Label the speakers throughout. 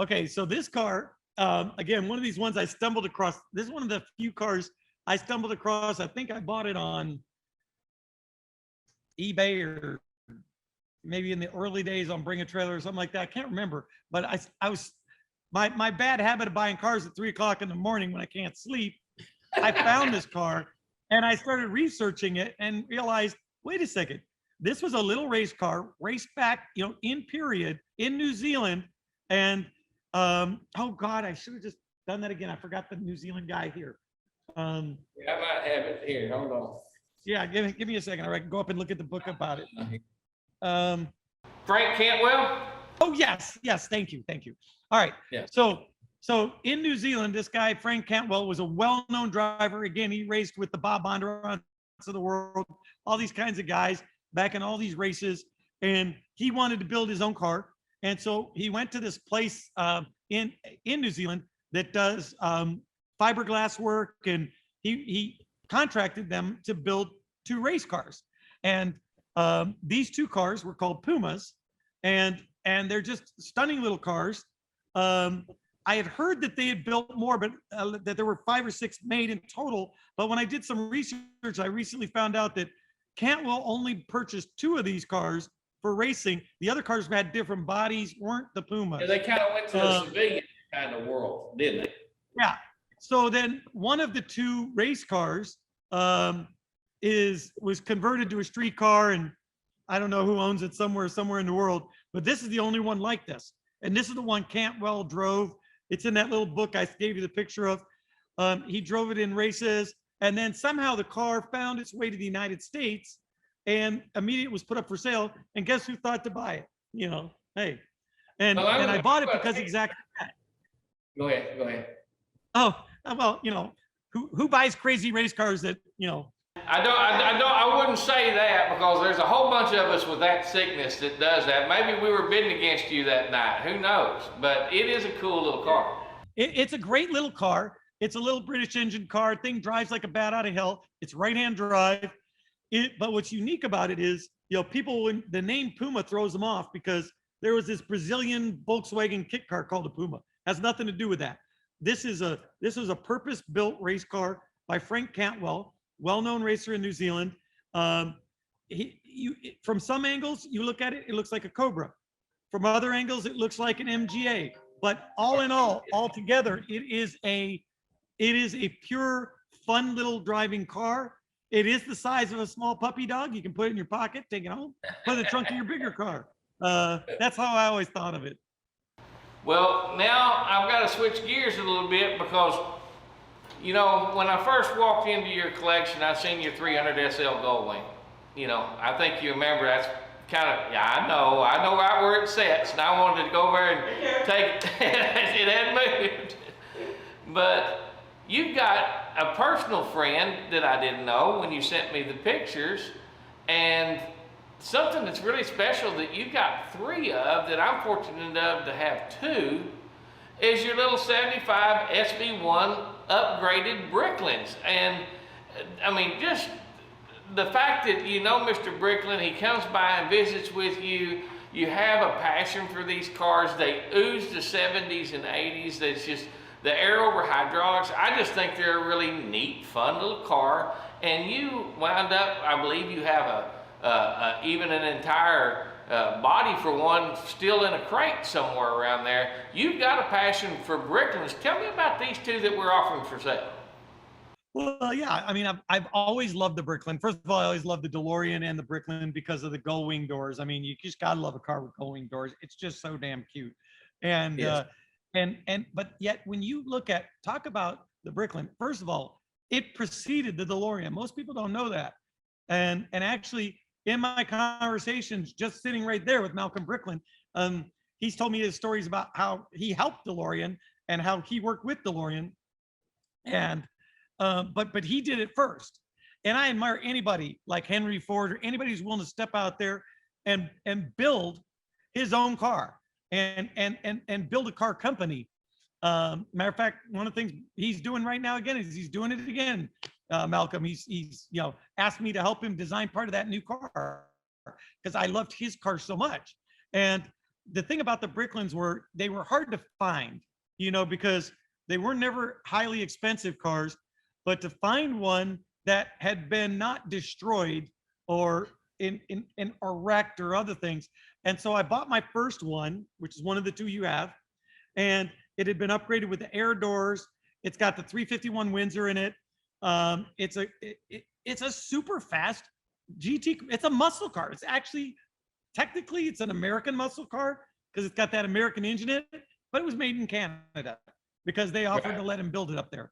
Speaker 1: Okay, so this car, again, one of these ones I stumbled across. This is one of the few cars I stumbled across. I think I bought it on eBay or maybe in the early days on Bring a Trailer or something like that. I can't remember, but I was my bad habit of buying cars at 3 o'clock in the morning when I can't sleep. I found this car and I started researching it and realized, wait a second, this was a little race car, raced back, in period in New Zealand. And oh God, I should have just done that again. I forgot the New Zealand guy here.
Speaker 2: Yeah, I might have it here. Hold on.
Speaker 1: Yeah, give me a second. I can go up and look at the book about it.
Speaker 2: Frank Cantwell?
Speaker 1: Oh, yes. Thank you. All right.
Speaker 2: Yeah.
Speaker 1: So in New Zealand, this guy, Frank Cantwell, was a well-known driver. Again, he raced with the Bob Bondurants of the world, all these kinds of guys back in all these races. And he wanted to build his own car. And so he went to this place in New Zealand that does fiberglass work. And he contracted them to build 2 race cars. And these 2 cars were called Pumas. And they're just stunning little cars. I had heard that they had built more, but that there were 5 or 6 made in total. But when I did some research, I recently found out that Cantwell only purchased 2 of these cars for racing. The other cars had different bodies, weren't the Pumas.
Speaker 2: Yeah, they kind of went to the civilian kind of world, didn't they?
Speaker 1: Yeah. So then one of the 2 race cars was converted to a street car, and I don't know who owns it, somewhere in the world, but this is the only one like this. And this is the one Cantwell drove. It's in that little book I gave you the picture of. He drove it in races, and then somehow the car found its way to the United States and immediately was put up for sale. And guess who thought to buy it? Hey. And I bought it because exactly that.
Speaker 2: Go ahead.
Speaker 1: Oh, well, who buys crazy race cars that,
Speaker 2: I wouldn't say that, because there's a whole bunch of us with that sickness that does that. Maybe we were bidding against you that night. Who knows? But it is a cool little car.
Speaker 1: It's a great little car. It's a little British engine car. Thing drives like a bat out of hell. It's right-hand drive. But what's unique about it is, people, when the name Puma throws them off, because there was this Brazilian Volkswagen kit car called a Puma. Has nothing to do with that. This is a purpose-built race car by Frank Cantwell, well-known racer in New Zealand. From some angles, you look at it, it looks like a Cobra. From other angles, it looks like an MGA. But all in all, altogether, it is a pure, fun little driving car. It is the size of a small puppy dog. You can put it in your pocket, take it home, put it in the trunk of your bigger car. That's how I always thought of it.
Speaker 2: Well, now I've got to switch gears a little bit, because when I first walked into your collection, I seen your 300 SL Goldwing. I think you remember that's kind of, yeah, I know right where it sits, and I wanted to go over and take it. It hadn't moved. But you've got a personal friend that I didn't know when you sent me the pictures, and something that's really special that you got 3 of, that I'm fortunate enough to have 2, is your little 75 SV1 upgraded Bricklands. And I mean, just the fact that Mr. Brickland, he comes by and visits with you, you have a passion for these cars. They ooze the 70s and 80s. There's just the air over hydraulics. I just think they're a really neat, fun little car. And you wound up, I believe you have even an entire body for one still in a crate somewhere around there. You've got a passion for Bricklands. Tell me about these 2 that we're offering for sale.
Speaker 1: Well, yeah, I mean, I've always loved the Brickland. First of all, I always loved the DeLorean and the Brickland because of the gull wing doors. I mean, you just gotta love a car with gull wing doors. It's just so damn cute. And
Speaker 2: yes.
Speaker 1: But yet when you talk about the Brickland, first of all, it preceded the DeLorean. Most people don't know that. And actually, in my conversations, just sitting right there with Malcolm Brickland, he's told me his stories about how he helped DeLorean and how he worked with DeLorean. And but he did it first. And I admire anybody like Henry Ford or anybody who's willing to step out there and build his own car and build a car company. Matter of fact, one of the things he's doing right now again is he's doing it again. Malcolm, he's asked me to help him design part of that new car because I loved his car so much. And the thing about the Bricklins were they were hard to find, because they were never highly expensive cars, but to find one that had been not destroyed or in or wrecked or other things. And so I bought my first one, which is one of the two you have, and it had been upgraded with the air doors. It's got the 351 Windsor in it. It's a super fast GT. It's a muscle car. It's actually technically it's an American muscle car because it's got that American engine in it, but it was made in Canada because they offered to let him build it up there.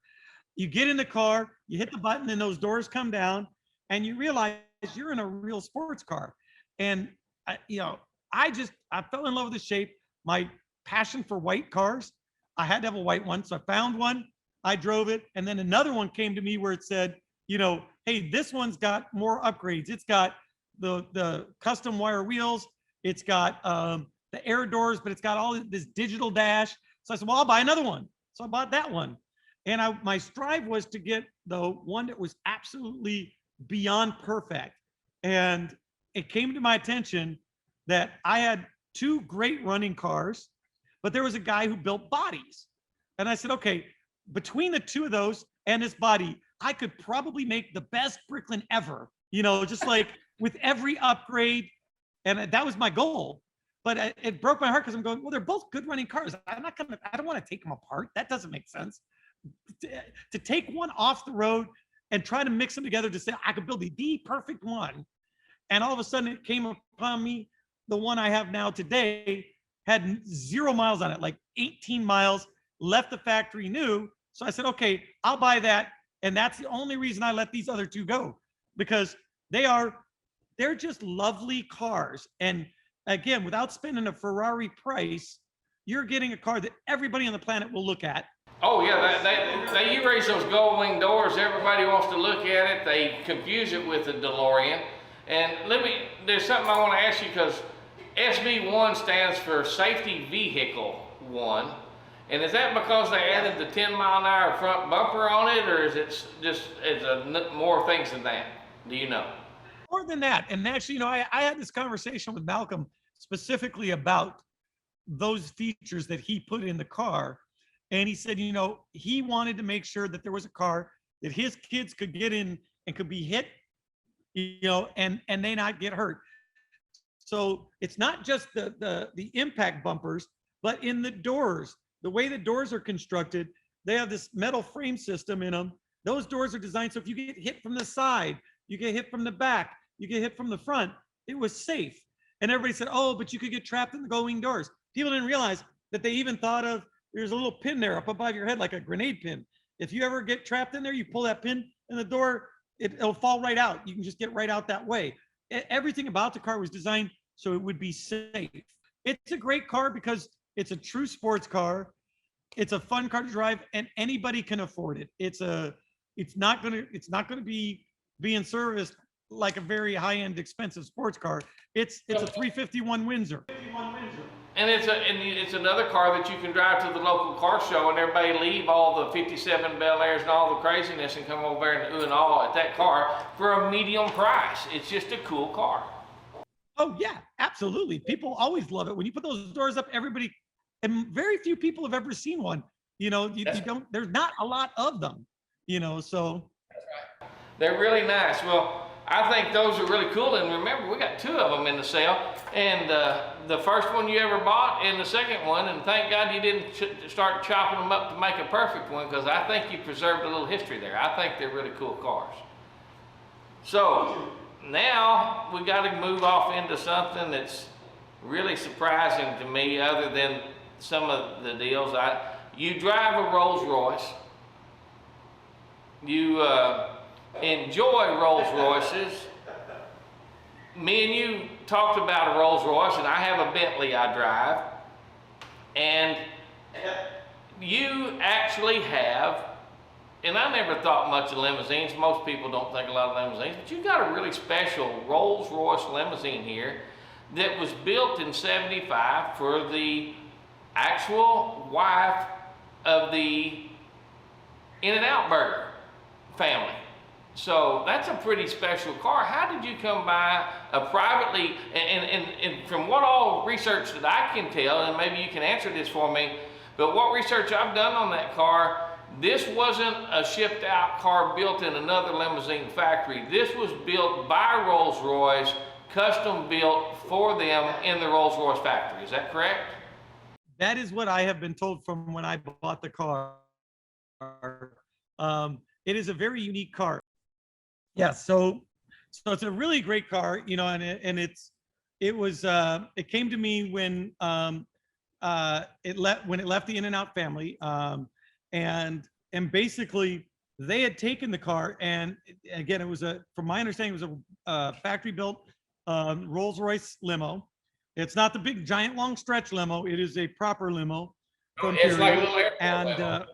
Speaker 1: You get in the car, you hit the button, and those doors come down, and you realize you're in a real sports car. And I fell in love with the shape. My passion for white cars, I had to have a white one, so I found one. I drove it, and then another one came to me where it said, hey, this one's got more upgrades. It's got the custom wire wheels. It's got the air doors, but it's got all this digital dash. So I said, well, I'll buy another one. So I bought that one. And my strive was to get the one that was absolutely beyond perfect. And it came to my attention that I had two great running cars, but there was a guy who built bodies. And I said, okay, between the two of those and this body, I could probably make the best Bricklin ever, just like with every upgrade. And that was my goal. But it broke my heart because I'm going, well, they're both good running cars. I don't want to take them apart. That doesn't make sense. To take one off the road and try to mix them together to say I could build the perfect one. And all of a sudden it came upon me, the one I have now today had 0 miles on it, like 18 miles, left the factory new. So I said, okay, I'll buy that. And that's the only reason I let these other two go, because they're just lovely cars. And again, without spending a Ferrari price, you're getting a car that everybody on the planet will look at.
Speaker 2: Oh yeah, you raise those gold wing doors, everybody wants to look at it. They confuse it with the DeLorean. And there's something I want to ask you, because SV1 stands for Safety Vehicle 1. And is that because they added the 10-mile-an-hour front bumper on it, or is it just more things than that? Do you know?
Speaker 1: More than that. And actually, I had this conversation with Malcolm specifically about those features that he put in the car. And he said, he wanted to make sure that there was a car that his kids could get in and could be hit, and they not get hurt. So it's not just the impact bumpers, but in the doors, the way the doors are constructed, they have this metal frame system in them. Those doors are designed so if you get hit from the side, you get hit from the back, you get hit from the front, it was safe. And everybody said, oh, but you could get trapped in the gull wing doors. People didn't realize that they even thought of, there's a little pin there up above your head, like a grenade pin. If you ever get trapped in there, you pull that pin and the door, it'll fall right out. You can just get right out that way. Everything about the car was designed so it would be safe. It's a great car because it's a true sports car. It's a fun car to drive, and anybody can afford it. It's not gonna be being serviced like a very high-end expensive sports car. It's a 351 Windsor.
Speaker 2: And it's another car that you can drive to the local car show, and everybody leave all the 57 Bel Airs and all the craziness and come over there and ooh and all at that car for a medium price. It's just a cool car.
Speaker 1: Oh yeah, absolutely. People always love it when you put those doors up. Everybody, and very few people have ever seen one. You don't. There's not a lot of them. So.
Speaker 2: That's right. They're really nice. Well, I think those are really cool. And remember, we got 2 of them in the sale. And the first one you ever bought and the second one. And thank God you didn't start chopping them up to make a perfect one, because I think you preserved a little history there. I think they're really cool cars. So now we got to move off into something that's really surprising to me, other than some of the deals. You drive a Rolls Royce. You enjoy Rolls Royces. Me and you talked about a Rolls Royce, and I have a Bentley I drive. And you actually have, and I never thought much of limousines. Most people don't think a lot of limousines, but you got a really special Rolls Royce limousine here that was built in '75 for the actual wife of the In-N-Out Burger family. So that's a pretty special car. How did you come by a privately, and from what all research that I can tell, and maybe you can answer this for me, but what research I've done on that car, this wasn't a shipped out car built in another limousine factory. This was built by Rolls-Royce, custom built for them in the Rolls-Royce factory. Is that correct?
Speaker 1: That is what I have been told from when I bought the car. It is a very unique car. Yeah, so it's a really great car, you know, and it came to me when it left the In-N-Out family, and basically they had taken the car, and again, it was from my understanding, it was a factory built Rolls-Royce limo. It's not the big giant long stretch limo. It is a proper limo.
Speaker 2: It's like a little airport
Speaker 1: and
Speaker 2: limo.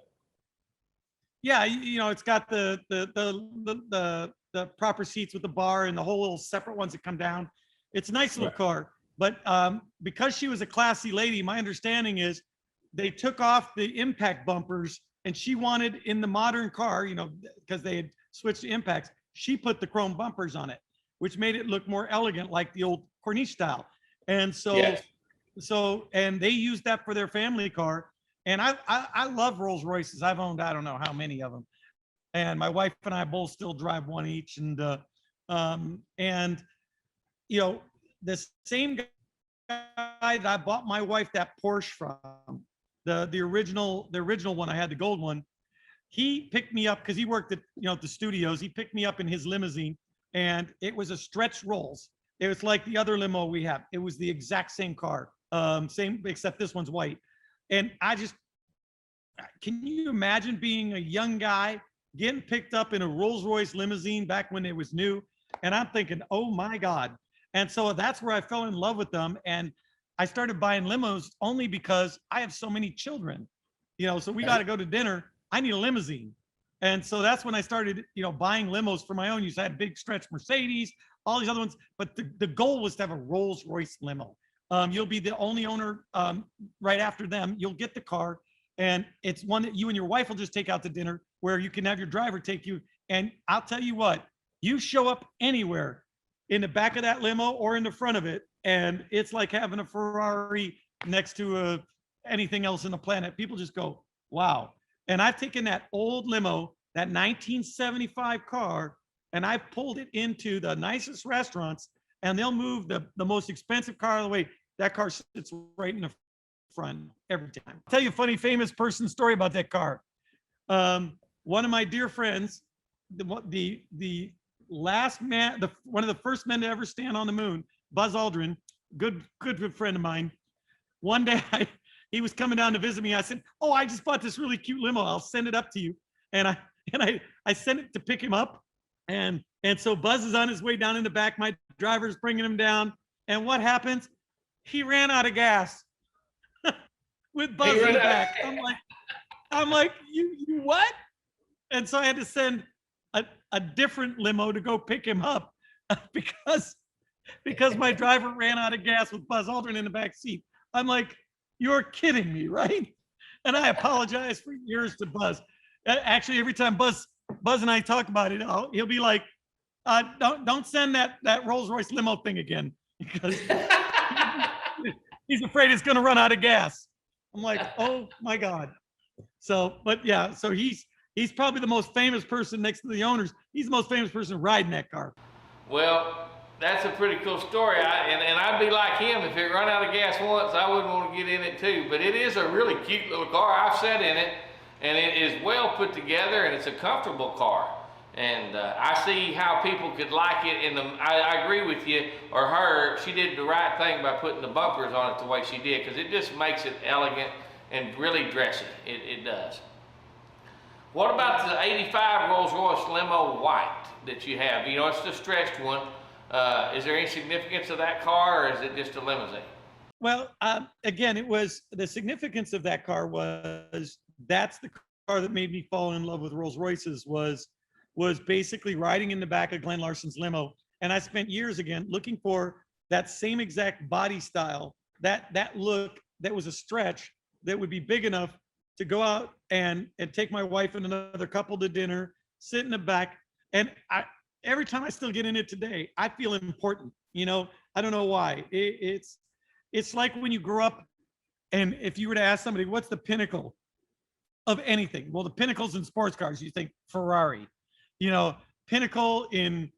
Speaker 1: yeah, you know, it's got the proper seats with the bar and the whole little separate ones that come down. It's a nice little car, but because she was a classy lady, my understanding is they took off the impact bumpers, and she wanted in the modern car, you know, because they had switched to impacts, she put the chrome bumpers on it, which made it look more elegant, like the old Corniche style. And and they used that for their family car. And I love Rolls Royces. I've owned, I don't know how many of them. And my wife and I both still drive one each. And you know, the same guy that I bought my wife that Porsche from, the original one I had, the gold one, he picked me up because he worked at, you know, at the studios. He picked me up in his limousine, and it was a stretch Rolls. It was like the other limo we have. It was the exact same car, same, except this one's white. And can you imagine being a young guy getting picked up in a Rolls-Royce limousine back when it was new? And I'm thinking, oh my God. And so that's where I fell in love with them. And I started buying limos only because I have so many children, you know, so we got to go to dinner. I need a limousine. And so that's when I started, you know, buying limos for my own use. I had big stretch Mercedes, all these other ones, but the goal was to have a Rolls-Royce limo. You'll be the only owner right after them. You'll get the car, and it's one that you and your wife will just take out to dinner, where you can have your driver take you. And I'll tell you what, you show up anywhere in the back of that limo or in the front of it, and it's like having a Ferrari next to anything else in the planet. People just go, wow. And I've taken that old limo, that 1975 car, and I've pulled it into the nicest restaurants, and they'll move the most expensive car out of the way. That car sits right in the front every time. I'll tell you a funny, famous person story about that car. One of my dear friends, the last man, one of the first men to ever stand on the moon, Buzz Aldrin, good friend of mine. One day he was coming down to visit me. I said, "Oh, I just bought this really cute limo. I'll send it up to you." And I sent it to pick him up. And so Buzz is on his way down in the back. My driver's bringing him down. And what happens? He ran out of gas with Buzz in the back. I'm like, you what? And so I had to send a different limo to go pick him up because my driver ran out of gas with Buzz Aldrin in the back seat. I'm like, you're kidding me, right? And I apologize for years to Buzz. Actually, every time Buzz and I talk about it, he'll be like, don't send that Rolls-Royce limo thing again, because he's afraid it's going to run out of gas. I'm like, oh my God. So, but yeah, so he's probably the most famous person next to the owners. He's the most famous person riding that car.
Speaker 2: Well, that's a pretty cool story. And I'd be like him. If it run out of gas once, I wouldn't want to get in it too. But it is a really cute little car. I've sat in it, and it is well put together, and it's a comfortable car. And I see how people could like it. I agree with you, or her. She did the right thing by putting the bumpers on it the way she did, because it just makes it elegant and really dressy. It does. What about the 85 Rolls-Royce limo white that you have? You know, it's the stretched one. Is there any significance of that car, or is it just a limousine?
Speaker 1: Well, again, it was the significance of that car was that's the car that made me fall in love with Rolls-Royces, was basically riding in the back of Glenn Larson's limo. And I spent years again looking for that same exact body style, that look that was a stretch that would be big enough to go out and take my wife and another couple to dinner, sit in the back. And every time I still get in it today, I feel important. I don't know why. It's like when you grow up, and if you were to ask somebody, what's the pinnacle of anything? Well, the pinnacles in sports cars, you think Ferrari. Pinnacle in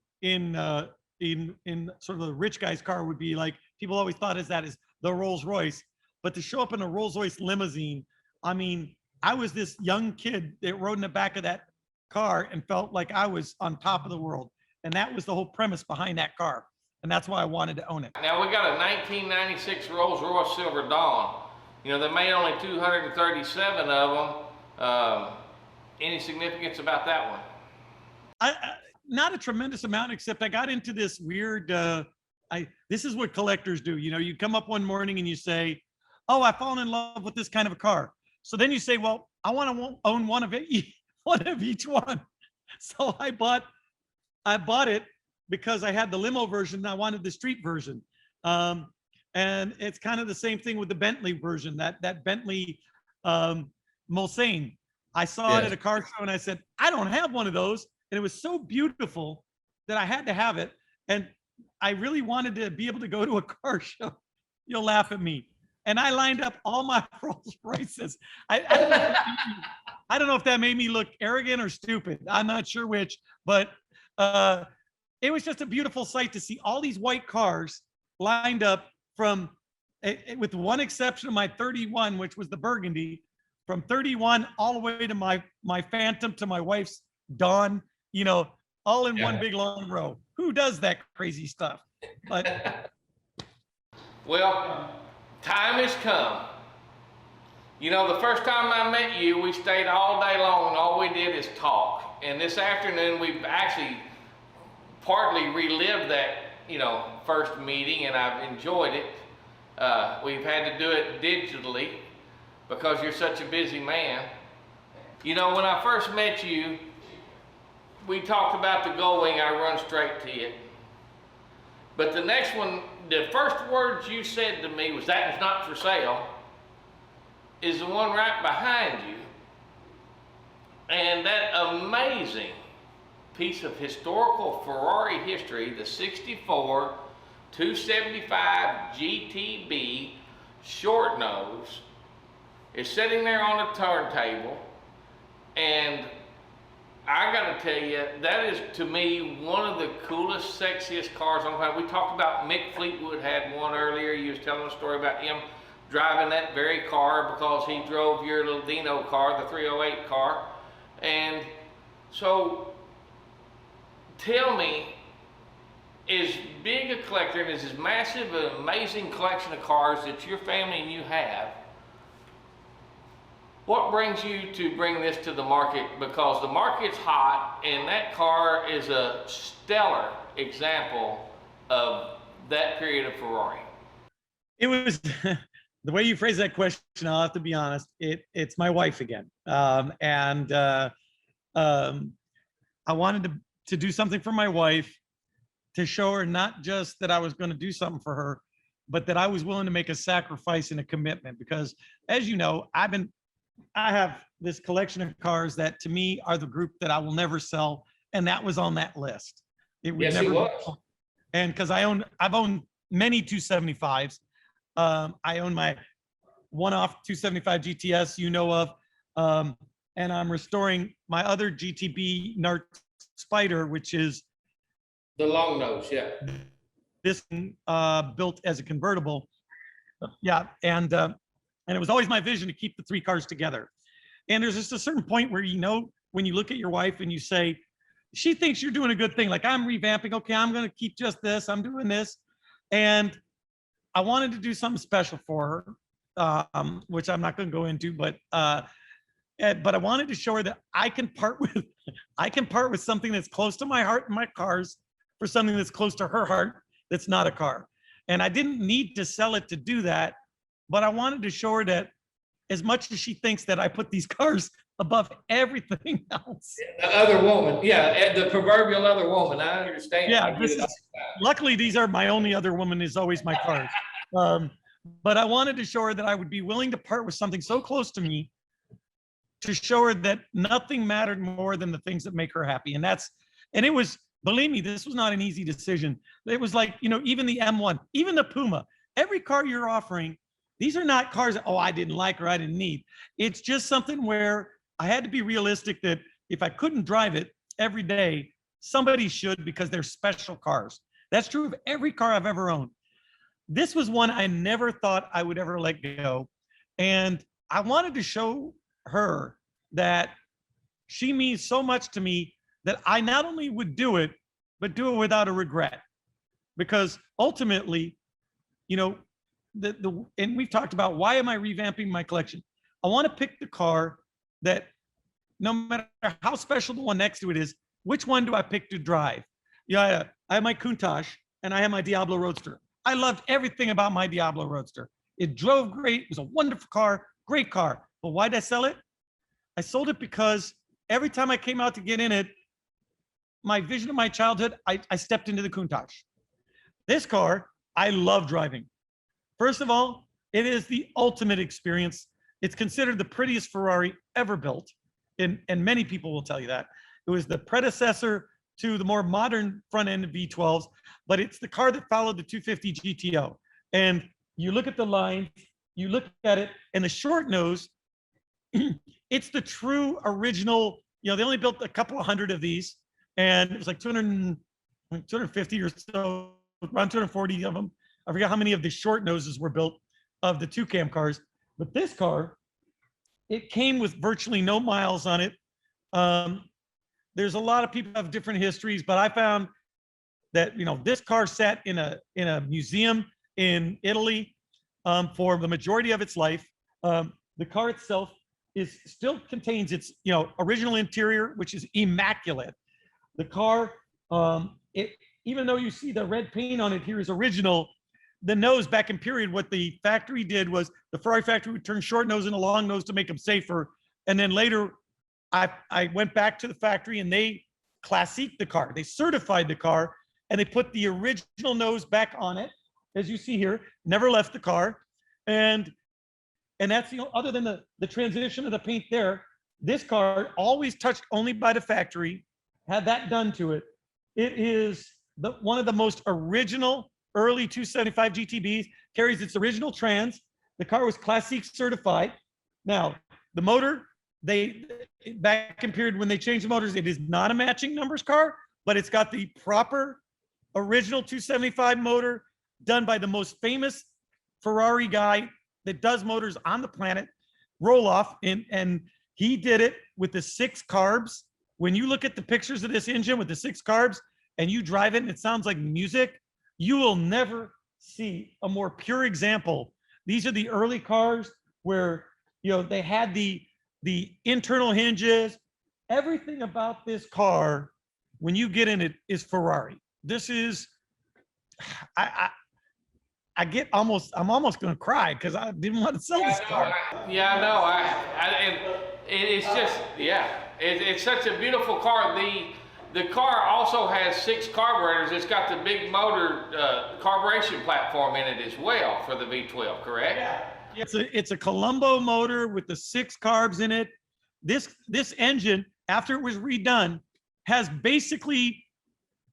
Speaker 1: sort of the rich guy's car would be like, people always thought as that is the Rolls Royce. But to show up in a Rolls Royce limousine, I mean, I was this young kid that rode in the back of that car and felt like I was on top of the world. And that was the whole premise behind that car. And that's why I wanted to own it.
Speaker 2: Now we got a 1996 Rolls Royce Silver Dawn. They made only 237 of them. Any significance about that one?
Speaker 1: Not a tremendous amount, except I got into this weird, this is what collectors do. You come up one morning and you say, oh, I've fallen in love with this kind of a car. So then you say, well, I want to own one of each one. So I bought it because I had the limo version and I wanted the street version. And it's kind of the same thing with the Bentley version, that Bentley Mulsanne. I saw it at a car show and I said, I don't have one of those. And it was so beautiful that I had to have it. And I really wanted to be able to go to a car show. You'll laugh at me. And I lined up all my Rolls Royces. I don't know if that made me look arrogant or stupid. I'm not sure which, but it was just a beautiful sight to see all these white cars lined up from, with one exception of my 31, which was the Burgundy, from 31 all the way to my Phantom to my wife's Dawn, all in one big long row. Who does that crazy stuff? But
Speaker 2: well, time has come. The first time I met you, we stayed all day long and all we did is talk. And this afternoon, we've actually partly relived that, first meeting, and I've enjoyed it. We've had to do it digitally because you're such a busy man. When I first met you, we talked about the Gull Wing. I run straight to it. But the next one, the first words you said to me was, that is not for sale, is the one right behind you. And that amazing piece of historical Ferrari history, the 64 275 GTB short nose, is sitting there on a turntable. And I gotta tell you, that is to me one of the coolest, sexiest cars on the planet. We talked about Mick Fleetwood had one earlier. You was telling a story about him driving that very car because he drove your little Dino car, the 308 car. And so tell me, as big a collector and as massive an amazing collection of cars that your family and you have, what brings you to bring this to the market? Because the market's hot, and that car is a stellar example of that period of Ferrari.
Speaker 1: It was the way you phrase that question. I'll have to be honest. It's my wife again, and I wanted to do something for my wife, to show her not just that I was going to do something for her, but that I was willing to make a sacrifice and a commitment. Because, as you know, I have this collection of cars that to me are the group that I will never sell. And that was on that list. It would never be. And because I've owned many 275s. I own my one-off 275 GTS you know of. And I'm restoring my other GTB NART Spider, which is
Speaker 2: the long nose, yeah.
Speaker 1: This built as a convertible. Yeah, and it was always my vision to keep the three cars together. And there's just a certain point where, when you look at your wife and you say, she thinks you're doing a good thing. Like, I'm revamping. Okay, I'm going to keep just this. I'm doing this. And I wanted to do something special for her, which I'm not going to go into, but I wanted to show her that I can part with something that's close to my heart and my cars for something that's close to her heart that's not a car. And I didn't need to sell it to do that. But I wanted to show her that as much as she thinks that I put these cars above everything else.
Speaker 2: The other woman, yeah, the proverbial other woman, I understand.
Speaker 1: Yeah, luckily these are my only other woman is always my cars. But I wanted to show her that I would be willing to part with something so close to me to show her that nothing mattered more than the things that make her happy. And that's And it was, believe me, this was not an easy decision. It was like, even the M1, even the Puma, every car you're offering, these are not cars that, oh, I didn't like or I didn't need. It's just something where I had to be realistic that if I couldn't drive it every day, somebody should, because they're special cars. That's true of every car I've ever owned. This was one I never thought I would ever let go. And I wanted to show her that she means so much to me that I not only would do it, but do it without a regret. Because ultimately, and we've talked about, why am I revamping my collection? I want to pick the car that, no matter how special the one next to it is, which one do I pick to drive? Yeah, I have my Countach and I have my Diablo Roadster. I loved everything about my Diablo Roadster. It drove great. It was a wonderful car, great car. But why did I sell it? I sold it because every time I came out to get in it, my vision of my childhood, I stepped into the Countach. This car, I love driving. First of all, it is the ultimate experience. It's considered the prettiest Ferrari ever built. And many people will tell you that. It was the predecessor to the more modern front end of V12s, but it's the car that followed the 250 GTO. And you look at the lines, you look at it, and the short nose, it's the true original. They only built a couple of hundred of these, and it was like 250 or so, around 240 of them. I forget how many of the short noses were built of the two cam cars. But this car, it came with virtually no miles on it. There's a lot of people have different histories, but I found that this car sat in a museum in Italy for the majority of its life. The car itself still contains its original interior, which is immaculate. The car, even though you see the red paint on it here is original, the nose back in period, what the factory did was the Ferrari factory would turn short nose into long nose to make them safer. And then later, I went back to the factory and they classiqued the car. They certified the car and they put the original nose back on it, as you see here, never left the car. And that's, other than the transition of the paint there, this car, always touched only by the factory, had that done to it. It is one of the most original early 275 GTBs, carries its original trans. The car was Classique certified. Now, the motor, back in period when they changed the motors, it is not a matching numbers car, but it's got the proper original 275 motor done by the most famous Ferrari guy that does motors on the planet, Roloff, and he did it with the 6 carbs. When you look at the pictures of this engine with the 6 carbs and you drive it and it sounds like music, you will never see a more pure example. These are the early cars where they had the internal hinges. Everything about this car, when you get in it, is Ferrari. This is, I'm almost going to cry because I didn't want to sell this car.
Speaker 2: Yeah, no, it's just, yeah, it's such a beautiful car. The car also has 6 carburetors. It's got the big motor carburation platform in it as well for the V12, correct?
Speaker 1: Yeah. It's a Colombo motor with the 6 carbs in it. This engine, after it was redone, has basically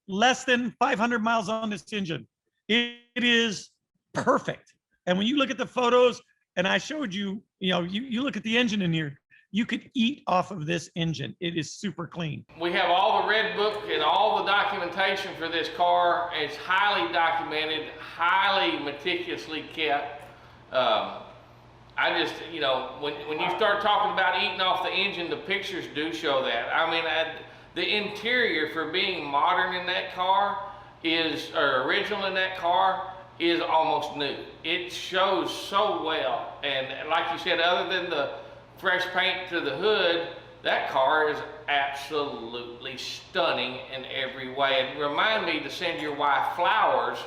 Speaker 1: less than 500 miles on this engine. It is perfect. And when you look at the photos, and I showed you, you look at the engine in here, you could eat off of this engine. It is super clean.
Speaker 2: We have all the red book and all the documentation for this car. It's highly documented, highly meticulously kept. I just, when you start talking about eating off the engine, the pictures do show that. I mean, the interior for being modern in that car or original in that car is almost new. It shows so well. And like you said, other than the fresh paint to the hood, that car is absolutely stunning in every way. And remind me to send your wife flowers,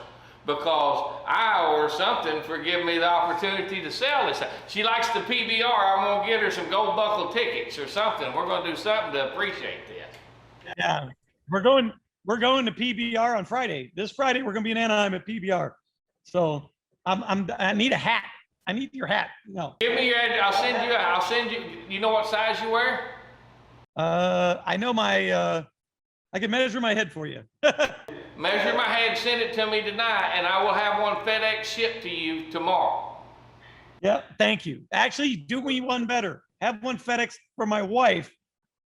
Speaker 2: because I owe her something for giving me the opportunity to sell this. She likes the PBR. I'm gonna get her some gold buckle tickets or something. We're gonna do something to appreciate this.
Speaker 1: Yeah, we're going to PBR on Friday. This Friday we're gonna be in Anaheim at PBR. So I need a hat. I need your hat. No.
Speaker 2: Give me your address. I'll send you. You know what size you wear?
Speaker 1: I know my I can measure my head for you.
Speaker 2: Measure my head, send it to me tonight, and I will have one FedEx shipped to you tomorrow.
Speaker 1: Yeah, thank you. Actually, do me one better. Have one FedEx for my wife,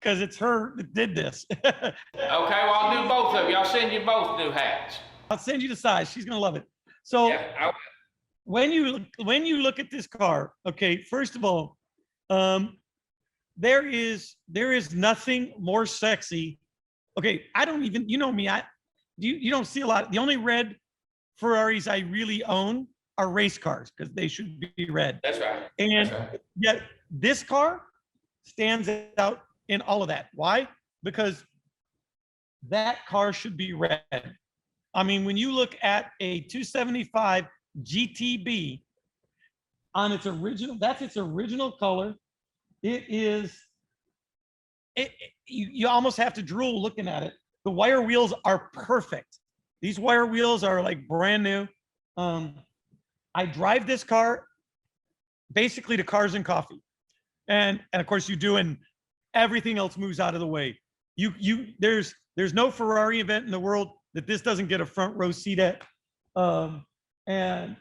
Speaker 1: because it's her that did this.
Speaker 2: Okay, well, I'll do both of you. I'll send you both new hats.
Speaker 1: I'll send you the size. She's gonna love it. So
Speaker 2: Yeah,
Speaker 1: when you look at this car, okay, first of all, there is nothing more sexy. Okay, I don't even, you know me, you don't see a lot. The only red Ferraris I really own are race cars because they should be red.
Speaker 2: That's right.
Speaker 1: And
Speaker 2: That's right.
Speaker 1: yet this car stands out in all of that. Why? Because that car should be red. I mean, when you look at a 275 GTB on its original, that's its original color. It is, you almost have to drool looking at it. The wire wheels are perfect. These wire wheels are like brand new. I drive this car basically to Cars and Coffee. And of course you do, and everything else moves out of the way. There's no Ferrari event in the world that this doesn't get a front row seat at. And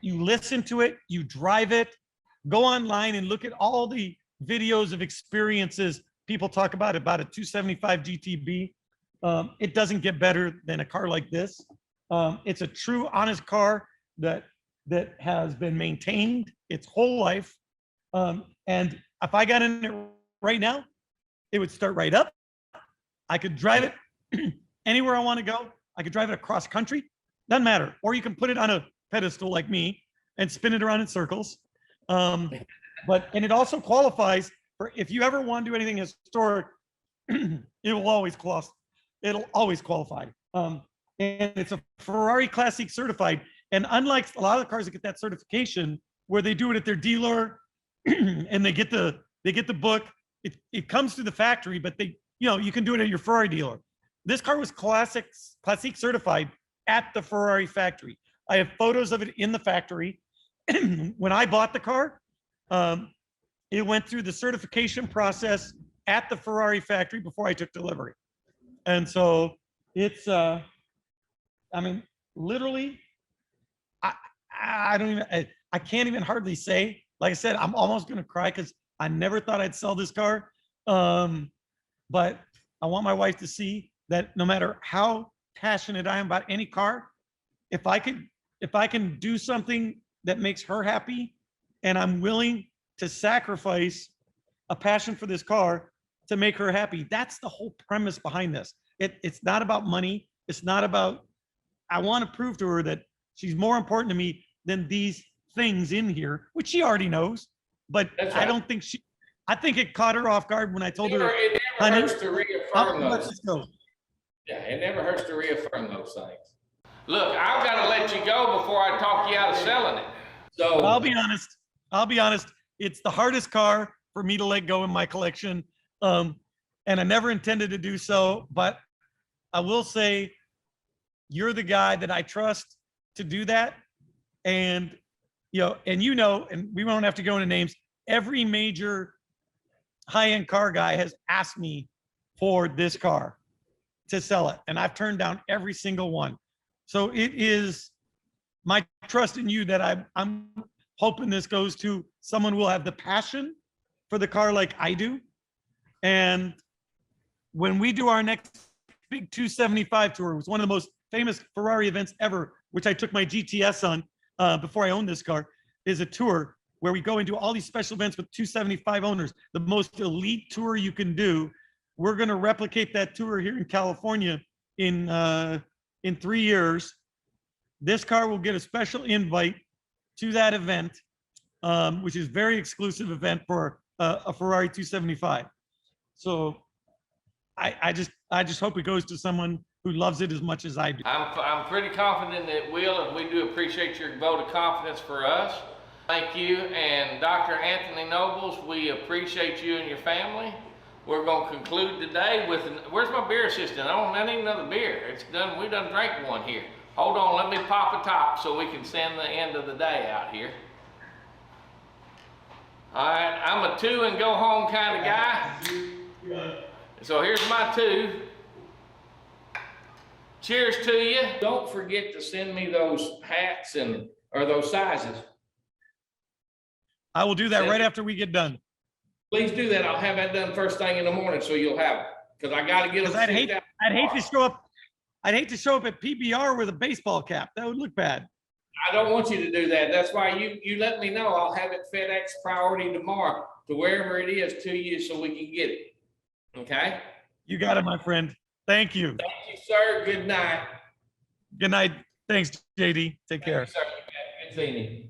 Speaker 1: you listen to it, you drive it, go online and look at all the videos of experiences people talk about a 275 GTB. It doesn't get better than a car like this. It's a true, honest car that has been maintained its whole life. And if I got in it right now, it would start right up. I could drive it anywhere I want to go. I could drive it across country, doesn't matter. Or you can put it on a pedestal like me and spin it around in circles. And it also qualifies for, if you ever want to do anything historic, it'll always qualify. And it's a Ferrari Classic certified. And unlike a lot of the cars that get that certification, where they do it at their dealer and they get the book, it comes to the factory, but you can do it at your Ferrari dealer. This car was Classic certified at the Ferrari factory. I have photos of it in the factory. When I bought the car, it went through the certification process at the Ferrari factory before I took delivery. And so it's, I mean, literally, I can't even hardly say. Like I said, I'm almost going to cry because I never thought I'd sell this car. But I want my wife to see that no matter how passionate I am about any car, if I can do something that makes her happy, and I'm willing to sacrifice a passion for this car to make her happy, that's the whole premise behind this. It's not about money. It's not about, I want to prove to her that she's more important to me than these things in here, which she already knows. But right. I don't think I think it caught her off guard when I told her.
Speaker 2: It never hurts to reaffirm those.
Speaker 3: Yeah, it never hurts to reaffirm those things.
Speaker 2: Look, I've got to let you go before I talk you out of selling it.
Speaker 3: So
Speaker 1: I'll be honest. It's the hardest car for me to let go in my collection. And I never intended to do so, but I will say you're the guy that I trust to do that. And, and we won't have to go into names. Every major high-end car guy has asked me for this car to sell it. And I've turned down every single one. So it is my trust in you that I'm hoping this goes to someone who will have the passion for the car like I do. And when we do our next big 275 tour, it was one of the most famous Ferrari events ever, which I took my GTS on before I owned this car, is a tour where we go and do all these special events with 275 owners, the most elite tour you can do. We're going to replicate that tour here in California in 3 years. This car will get a special invite to that event, which is a very exclusive event for a Ferrari 275. So I just hope it goes to someone who loves it as much as I do.
Speaker 2: I'm pretty confident it will, and we do appreciate your vote of confidence for us. Thank you, and Dr. Anthony Nobles, we appreciate you and your family. We're going to conclude today with, where's my beer assistant? I need another beer. It's done. We done drank one here. Hold on, let me pop a top so we can send the end of the day out here. All right, I'm a 2 and go home kind of guy. So here's my 2. Cheers to you.
Speaker 3: Don't forget to send me those hats or those sizes.
Speaker 1: I will do that right after we get done.
Speaker 3: Please do that. I'll have that done first thing in the morning so you'll have it. Because I got to get them.
Speaker 1: Because I'd hate to show up. I'd hate to show up at PBR with a baseball cap. That would look bad.
Speaker 3: I don't want you to do that. That's why you let me know. I'll have it FedEx priority tomorrow to wherever it is to you so we can get it. Okay?
Speaker 1: You got it, my friend. Thank you.
Speaker 3: Thank you, sir. Good night.
Speaker 1: Good night. Thanks, JD. Take care.
Speaker 3: Thank you, sir. Good seeing you.